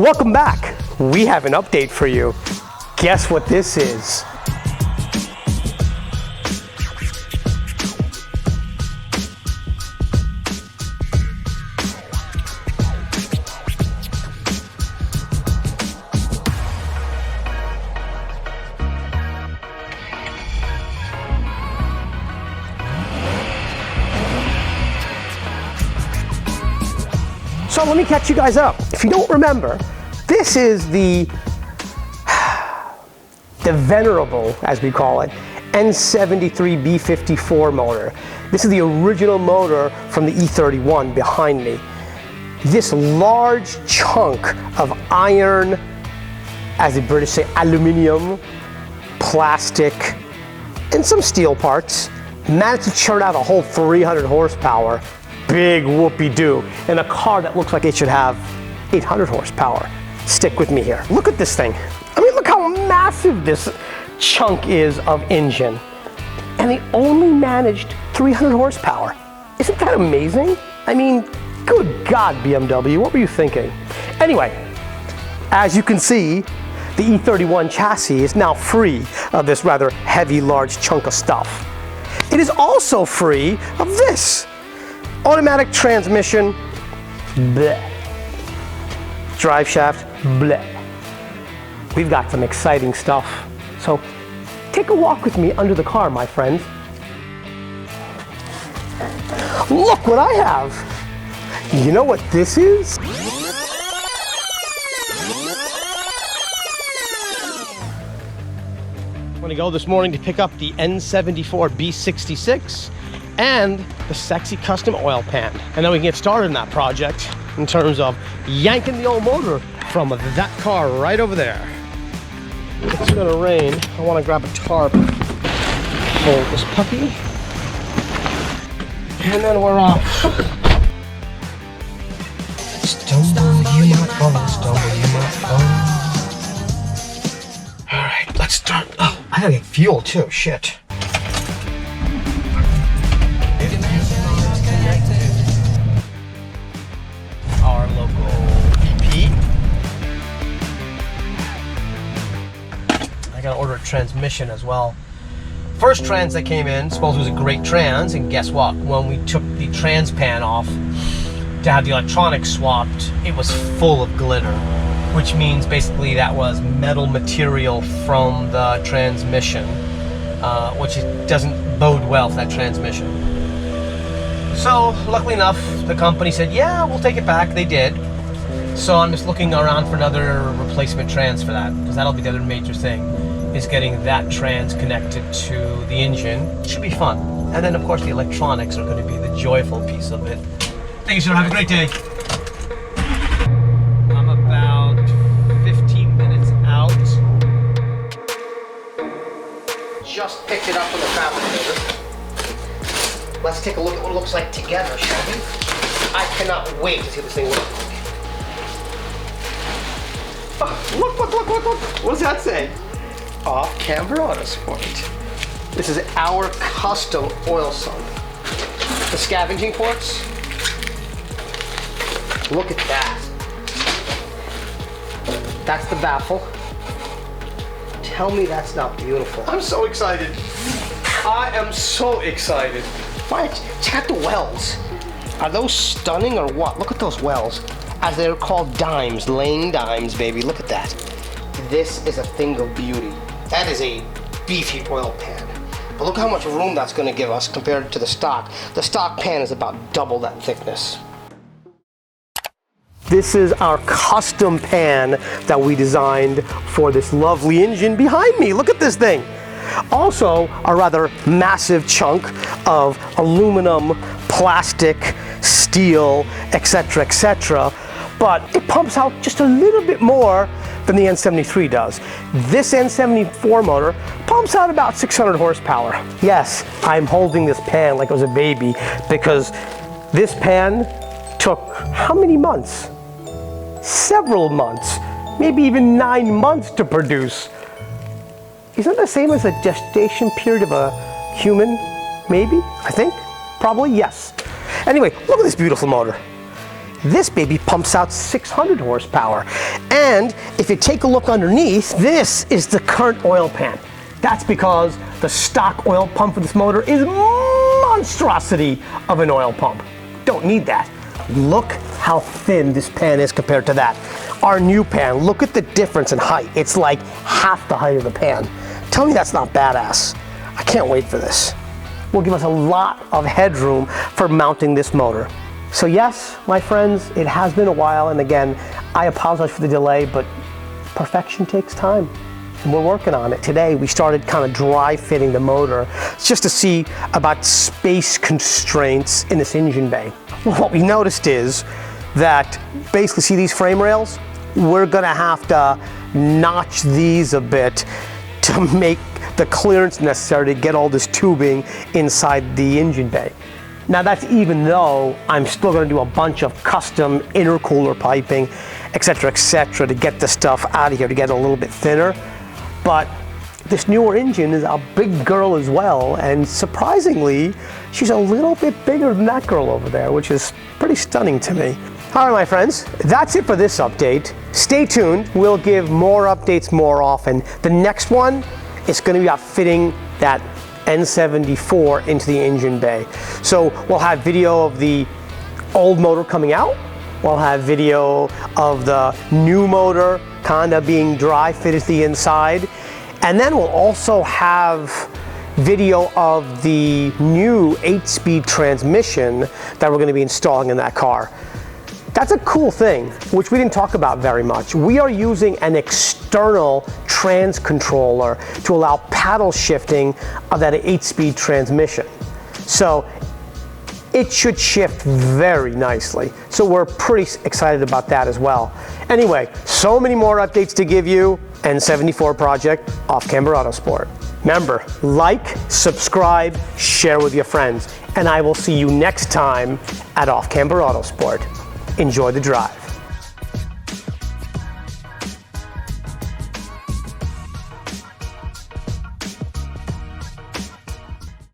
Welcome back. We have an update for you. Guess what this is? So let me catch you guys up. If you don't remember, this is the venerable, as we call it, N73 B54 motor. This is the original motor from the E31 behind me. This large chunk of iron, as the British say, aluminium, plastic, and some steel parts, managed to churn out a whole 300 horsepower. Big whoopee-doo in a car that looks like it should have 800 horsepower. Stick with me here. Look at this thing. I mean, look how massive this chunk is of engine. And they only managed 300 horsepower. Isn't that amazing? I mean, good God, BMW, what were you thinking? Anyway, as you can see, the E31 chassis is now free of this rather heavy, large chunk of stuff. It is also free of this. Automatic transmission, bleh. Drive shaft, bleh. We've got some exciting stuff. So take a walk with me under the car, my friends. Look what I have. You know what this is? I'm gonna go this morning to pick up the N74 B66 and the sexy custom oil pan. And then we can get started in that project in terms of yanking the old motor from that car right over there. It's gonna rain. I wanna grab a tarp, hold this puppy, and then we're off. Stumble, you might fall, stumble, you might fall. All right, let's start. Oh, I gotta get fuel too, shit. Our local EP. I gotta order a transmission as well. First trans that came in, supposed it was a great trans, and guess what? When we took the trans pan off to have the electronics swapped, it was full of glitter, which means basically that was metal material from the transmission, which doesn't bode well for that transmission. So luckily enough, the company said, yeah, we'll take it back. They did. So I'm just looking around for another replacement trans for that, because that'll be the other major thing, is getting that trans connected to the engine. It should be fun. And then of course the electronics are going to be the joyful piece of it. Thank you, sir. Have a great day. I'm about 15 minutes out. Just picked it up from the fabricator. Let's take a look at what it looks like together, shall we? I cannot wait to see what this thing looks like. Oh, look. What does that say? OffCamber Autosport. This is our custom oil sump. The scavenging ports. Look at that. That's the baffle. Tell me that's not beautiful. I'm so excited. I am so excited. Check out the wells. Are those stunning or what? Look at those wells. As they're called dimes, laying dimes, baby. Look at that. This is a thing of beauty. That is a beefy oil pan. But look how much room that's going to give us compared to the stock. The stock pan is about double that thickness. This is our custom pan that we designed for this lovely engine behind me. Look at this thing. Also, a rather massive chunk of aluminum, plastic, steel, etc., etc. But it pumps out just a little bit more than the N73 does. This N74 motor pumps out about 600 horsepower. Yes, I'm holding this pan like it was a baby because this pan took how many months? Several months, maybe even 9 months to produce. Isn't that the same as the gestation period of a human? Maybe, I think, probably, yes. Anyway, look at this beautiful motor. this baby pumps out 600 horsepower. And if you take a look underneath, this is the current oil pan. That's because the stock oil pump for this motor is monstrosity of an oil pump. Don't need that. Look how thin this pan is compared to that. Our new pan, look at the difference in height. It's like half the height of the pan. Tell me that's not badass. I can't wait for this. Will give us a lot of headroom for mounting this motor. So yes, my friends, it has been a while, and again, I apologize for the delay, but perfection takes time, and we're working on it. Today, we started kind of dry fitting the motor just to see about space constraints in this engine bay. Well, what we noticed is that basically, see these frame rails? We're gonna have to notch these a bit to make the clearance necessary to get all this tubing inside the engine bay. Now that's even though I'm still going to do a bunch of custom intercooler piping, etc., to get the stuff out of here to get it a little bit thinner. But this newer engine is a big girl as well, and surprisingly, she's a little bit bigger than that girl over there, which is pretty stunning to me. All right, my friends, that's it for this update. Stay tuned. We'll give more updates more often. The next one is going to be about fitting that N74 into the engine bay. So we'll have video of the old motor coming out. We'll have video of the new motor kind of being dry fitted to the inside. And then we'll also have video of the new 8-speed transmission that we're going to be installing in that car. That's a cool thing, which we didn't talk about very much. We are using an external trans controller to allow paddle shifting of that 8-speed transmission. So it should shift very nicely. So we're pretty excited about that as well. Anyway, so many more updates to give you. N74 project, OffCamber Autosport. Remember, like, subscribe, share with your friends, and I will see you next time at OffCamber Autosport. Enjoy the drive.